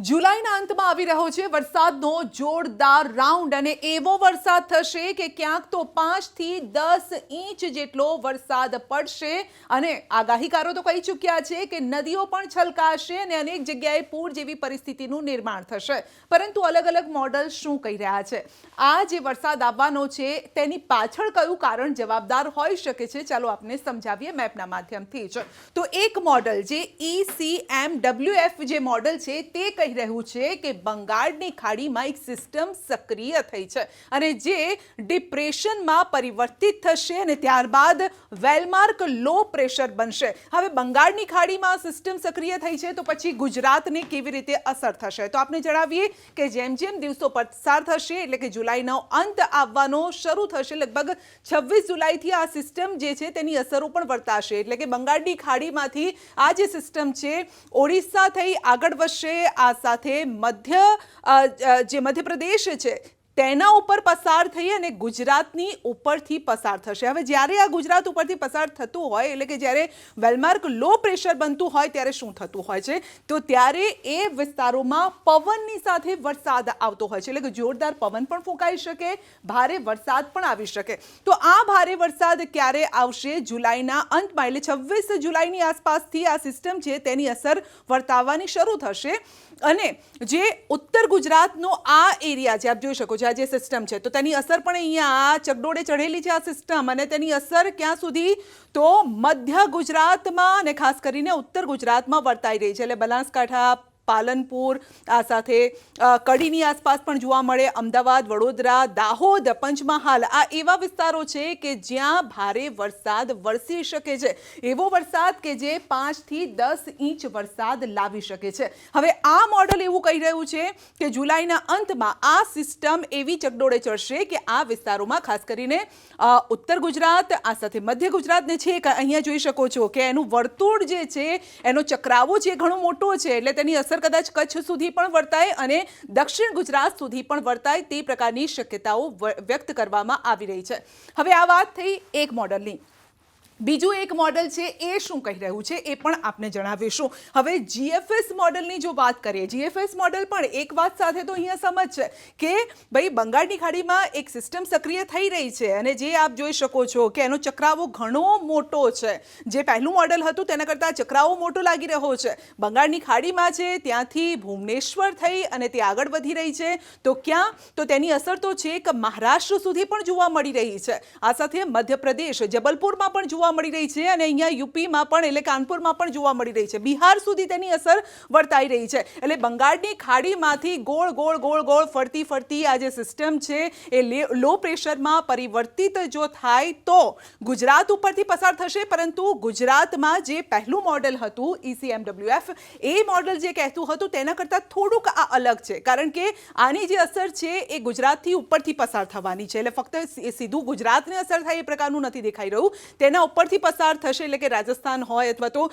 જુલાઈના અંતમાં આવી રહ્યો છે વરસાદનો જોરદાર રાઉન્ડ અને એવો વરસાદ થશે કે ક્યાંક તો 5 થી 10 ઇંચ જેટલો વરસાદ પડશે અને આગાહીકારો તો કહી ચૂક્યા છે કે નદીઓ પણ છલકાશે અને અનેક જગ્યાએ પૂર જેવી પરિસ્થિતિનું નિર્માણ થશે. પરંતુ અલગ અલગ મોડલ શું કહી રહ્યા છે? આ જે વરસાદ આવવાનો છે તેની પાછળ કયું કારણ જવાબદાર હોઈ શકે છે? ચાલો આપને સમજાવીએ મેપના માધ્યમથી જ. તો એક મોડલ જે ECMWF જે મોડલ છે તે કહી રહ્યું છે કે બંગાળની ખાડીમાં એક સિસ્ટમ સક્રિય થઈ છે અને જે ડિપ્રેશનમાં પરિવર્તિત થશે અને ત્યારબાદ વેલમાર્ક લો પ્રેશર બનશે. હવે બંગાળની ખાડીમાં સિસ્ટમ સક્રિય થઈ છે તો પછી ગુજરાતને કેવી રીતે અસર થશે? તો આપણે જણાવીએ કે જેમ જેમ દિવસો પસાર થશે એટલે કે જુલાઈનો અંત આવવાનો શરૂ થશે, લગભગ 26 જુલાઈથી આ સિસ્ટમ જે છે તેની અસરો પણ વર્તાશે. એટલે કે બંગાળની ખાડીમાંથી આ જે સિસ્ટમ છે ઓડિશા થઈ આગળ વધશે, આ સાથે મધ્યપ્રદેશ છે તેના ઉપર પસાર થઈ અને ગુજરાતની ઉપરથી પસાર થશે. હવે જ્યારે આ ગુજરાત ઉપરથી પસાર થતું હોય એટલે કે જ્યારે વેલમાર્ક લો પ્રેશર બનતું હોય ત્યારે શું થતું હોય છે? તો ત્યારે એ વિસ્તારોમાં પવનની સાથે વરસાદ આવતો હોય છે. એટલે કે જોરદાર પવન પણ ફૂંકાઈ શકે, ભારે વરસાદ પણ આવી શકે. તો આ ભારે વરસાદ ક્યારે આવશે? જુલાઈના અંતમાં એટલે 26 જુલાઈની આસપાસથી આ સિસ્ટમ છે તેની અસર વર્તાવવાની શરૂ થશે અને જે ઉત્તર ગુજરાતનો આ એરિયા છે આપ જોઈ શકો છો, આ જે સિસ્ટમ છે તો તેની અસર પણ અહીંયા ચકડોળે ચઢેલી છે આ સિસ્ટમ અને તેની અસર ક્યાં સુધી? તો મધ્ય ગુજરાતમાં અને ખાસ કરીને ઉત્તર ગુજરાતમાં વર્તાઈ રહી છે. એટલે બનાસકાંઠા, પાલનપુર, આ સાથે કડીની આસપાસ પણ જોવા મળે, અમદાવાદ, વડોદરા, દાહોદ, પંચમહાલ આ એવા વિસ્તારો છે કે જ્યાં ભારે વરસાદ વરસી શકે છે. એવો વરસાદ કે જે 5 થી 10 ઇંચ વરસાદ લાવી શકે છે. હવે આ મોડલ એવું કહી રહ્યું છે કે જુલાઈના અંતમાં આ સિસ્ટમ એવી ચકડોળે ચડશે કે આ વિસ્તારોમાં ખાસ કરીને ઉત્તર ગુજરાત, આ સાથે મધ્ય ગુજરાતને છે અહીંયા જોઈ શકો છો કે એનું વર્તુળ જે છે એનો ચક્રાવો છે ઘણો મોટો છે. એટલે તેની અસર કદાચ કચ્છ સુધી પણ વર્તાય અને દક્ષિણ ગુજરાત સુધી પણ વર્તાય તે પ્રકારની શક્યતાઓ વ્યક્ત કરવામાં આવી રહી છે. હવે આ વાત થઈ એક મોડલની. બીજું એક મોડલ છે એ શું કહી રહ્યું છે એ પણ આપને જણાવીશું. હવે GFS મોડલની જો વાત કરીએ, GFS મોડલ પણ એક વાત સાથે તો અહીંયા સમજ છે કે ભાઈ બંગાળની ખાડીમાં એક સિસ્ટમ સક્રિય થઈ રહી છે અને જે આપ જોઈ શકો છો કે એનો ચક્રાવો ઘણો મોટો છે. જે પહેલું મોડલ હતું તેના કરતાં ચક્રાવો મોટો લાગી રહ્યો છે. બંગાળની ખાડીમાં છે, ત્યાંથી ભુવનેશ્વર થઈ અને તે આગળ વધી રહી છે. તો ક્યાં? તો તેની અસર તો છે કે મહારાષ્ટ્ર સુધી પણ જોવા મળી રહી છે. આ સાથે મધ્યપ્રદેશ, જબલપુરમાં પણ જોવા મળી રહી છે અને અહીંયા યુપીમાં પણ એટલે કાનપુરમાં પણ જોવા મળી રહી છે. બિહાર સુધી તેની અસર વર્તાઈ રહી છે. એટલે બંગાળની ખાડીમાંથી ગોળ ગોળ ગોળ ગોળ ફરતી ફરતી આ જે સિસ્ટમ છે એ લો પ્રેશરમાં પરિવર્તિત જો થાય તો ગુજરાત ઉપરથી પસાર થશે. પરંતુ ગુજરાતમાં જે પહેલું મોડલ હતું ECMWF એ મોડલ જે કહેતું હતું તેના કરતાં થોડુંક આ અલગ છે. કારણ કે આની જે અસર છે એ ગુજરાતથી ઉપરથી પસાર થવાની છે. એટલે ફક્ત સીધું ગુજરાતને અસર થાય એ પ્રકારનું નથી દેખાઈ રહ્યું, તેના ઉપરથી પસાર થશે. એટલે કે રાજસ્થાન હોય અથવા તો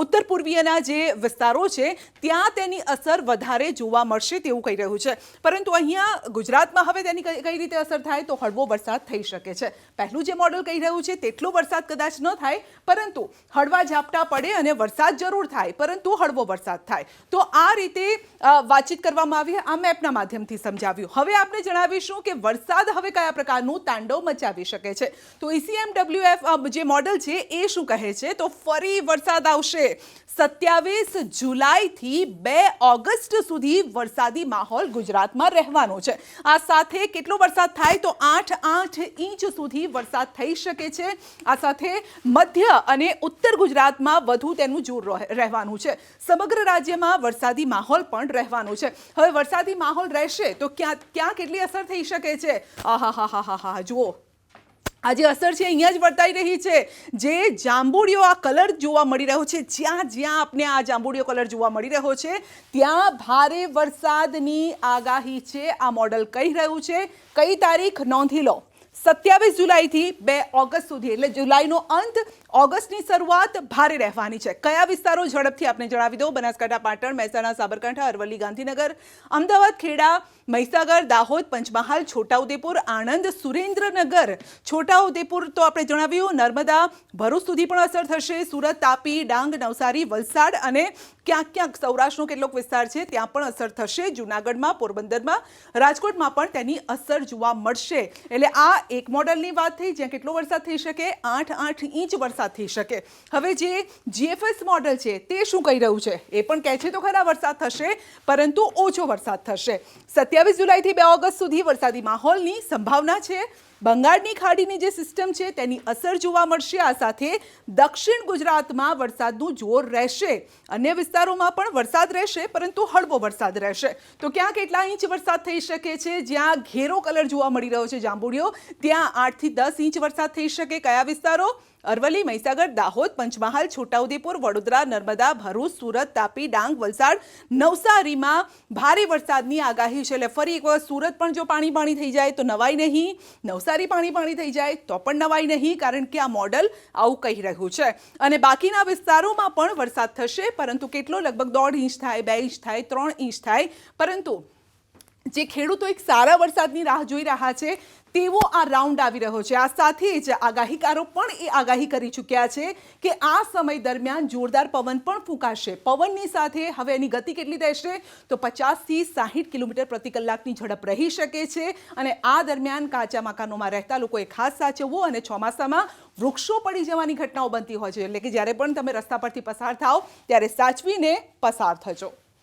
ઉત્તર પૂર્વીયના જે વિસ્તારો છે ત્યાં તેની અસર વધારે જોવા મળશે તેવું કહી રહ્યું છે. પરંતુ અહીંયા ગુજરાતમાં હવે તેની કઈ રીતે અસર થાય? તો હળવો વરસાદ થઈ શકે છે. પહેલું જે મોડલ કહી રહ્યું છે તેટલો વરસાદ કદાચ ન થાય પરંતુ હળવા ઝાપટા પડે અને વરસાદ જરૂર થાય પરંતુ હળવો વરસાદ થાય. તો આ રીતે વાતચીત કરવામાં આવી, આ મેપના માધ્યમથી સમજાવ્યું. હવે આપણે જણાવીશું કે વરસાદ હવે કયા પ્રકારનું તાંડવ મચાવી શકે છે. તો ECMWF જે મોડલ છે એ શું કહે છે? તો ફરી વરસાદ આવશે. 27 જુલાઈથી 2 ઓગસ્ટ સુધી વરસાદી માહોલ ગુજરાતમાં રહેવાનો છે. આ સાથે કેટલો વરસાદ થાય? તો 8 ઇંચ સુધી વરસાદ થઈ શકે છે. આ સાથે મધ્ય અને ઉત્તર ગુજરાતમાં વધુ તેનું જોર રહેવાનું છે. સમગ્ર રાજ્યમાં વરસાદી માહોલ પણ રહેવાનો છે. હવે વરસાદી માહોલ રહેશે તો ક્યાં કેટલી અસર થઈ શકે છે? આહાહાહાહા જુઓ, આ જે અસર છે અહીંયા જ વર્તાઈ રહી છે. જે જાંબુડિયો આ કલર જોવા મળી રહ્યો છે, જ્યાં જ્યાં આપને આ જાંબુડિયો કલર જોવા મળી રહ્યો છે ત્યાં ભારે વરસાદની આગાહી છે. આ મોડલ કહી રહ્યું છે. કઈ તારીખ નોંધી લો? 27 જુલાઈથી 2 ઓગસ્ટ સુધી. એટલે જુલાઈનો અંત, ઓગસ્ટની શરૂઆત ભારે રહેવાની છે. કયા વિસ્તારો ઝડપથી આપને જણાવી દો? બનાસકાંઠા, પાટણ, મહેસાણા, સાબરકાંઠા, અરવલ્લી, ગાંધીનગર, અમદાવાદ, ખેડા, મહીસાગર, દાહોદ, પંચમહાલ, છોટાઉદેપુર, આણંદ, સુરેન્દ્રનગર, છોટાઉદેપુર તો આપણે જણાવ્યું, નર્મદા, ભરૂચ સુધી પણ અસર થશે. સુરત, તાપી, ડાંગ, નવસારી, વલસાડ અને ક્યાંક ક્યાંક સૌરાષ્ટ્રનો કેટલોક વિસ્તાર છે ત્યાં પણ અસર થશે, જૂનાગઢમાં, પોરબંદરમાં, રાજકોટમાં પણ તેની અસર જોવા મળશે. એટલે આ એક મોડલની વાત થઈ જ્યાં કેટલો વરસાદ થઈ શકે, 8 ઇંચ વરસાદ થઈ શકે. હવે જે GFS મોડલ છે તે શું કહી રહ્યું છે? એ પણ કહે છે તો ખરા વરસાદ થશે પરંતુ ઓછો વરસાદ થશે. 27 જુલાઈથી 2 ઓગસ્ટ સુધી વરસાદી માહોલની સંભાવના છે. બંગાળની ખાડીની જે સિસ્ટમ છે તેની અસર જોવા મળશે. આ સાથે દક્ષિણ ગુજરાતમાં વરસાદનું જોર રહેશે. અન્ય વિસ્તારોમાં પણ વરસાદ રહેશે પરંતુ હળવો વરસાદ રહેશે. તો ક્યાં કેટલા ઇંચ વરસાદ થઈ શકે છે? જ્યાં ઘેરો કલર જોવા મળી રહ્યો છે જાંબુડિયો, ત્યાં 8 થી 10 ઇંચ વરસાદ થઈ શકે. કયા વિસ્તારો? અરવલ્લી, મહીસાગર, દાહોદ, પંચમહાલ, છોટાઉદેપુર, વડોદરા, નર્મદા, ભરૂચ, સુરત, તાપી, ડાંગ, વલસાડ, નવસારીમાં ભારે વરસાદની આગાહી છે. એટલે ફરી એક વખત સુરત પણ જો પાણી થઈ જાય તો નવાઈ નહીં, નવસારી પાણી થઈ જાય તો પણ નવાઈ નહીં, કારણ કે આ મોડલ આવું કહી રહ્યું છે. અને બાકીના વિસ્તારોમાં પણ વરસાદ થશે પરંતુ કેટલો? લગભગ 1.5 ઇંચ થાય, 2 ઇંચ થાય, 3 ઇંચ થાય. પરંતુ જે ખેડૂતો એક સારા વરસાદની રાહ જોઈ રહ્યા છે તેવો આ રાઉન્ડ આવી રહ્યો છે. આ સાથે જ આગાહીકારો પણ એ આગાહી કરી ચૂક્યા છે કે આ સમય દરમિયાન જોરદાર પવન પણ ફૂંકાશે. પવનની સાથે હવે એની ગતિ કેટલી રહેશે? તો 50 થી 60 કિલોમીટર પ્રતિ કલાકની ઝડપ રહી શકે છે. અને આ દરમિયાન કાચા મકાનોમાં રહેતા લોકોએ ખાસ સાચવવું. અને ચોમાસામાં વૃક્ષો પડી જવાની ઘટનાઓ બનતી હોય છે, એટલે કે જ્યારે પણ તમે રસ્તા પરથી પસાર થાઓ ત્યારે સાચવીને પસાર થજો.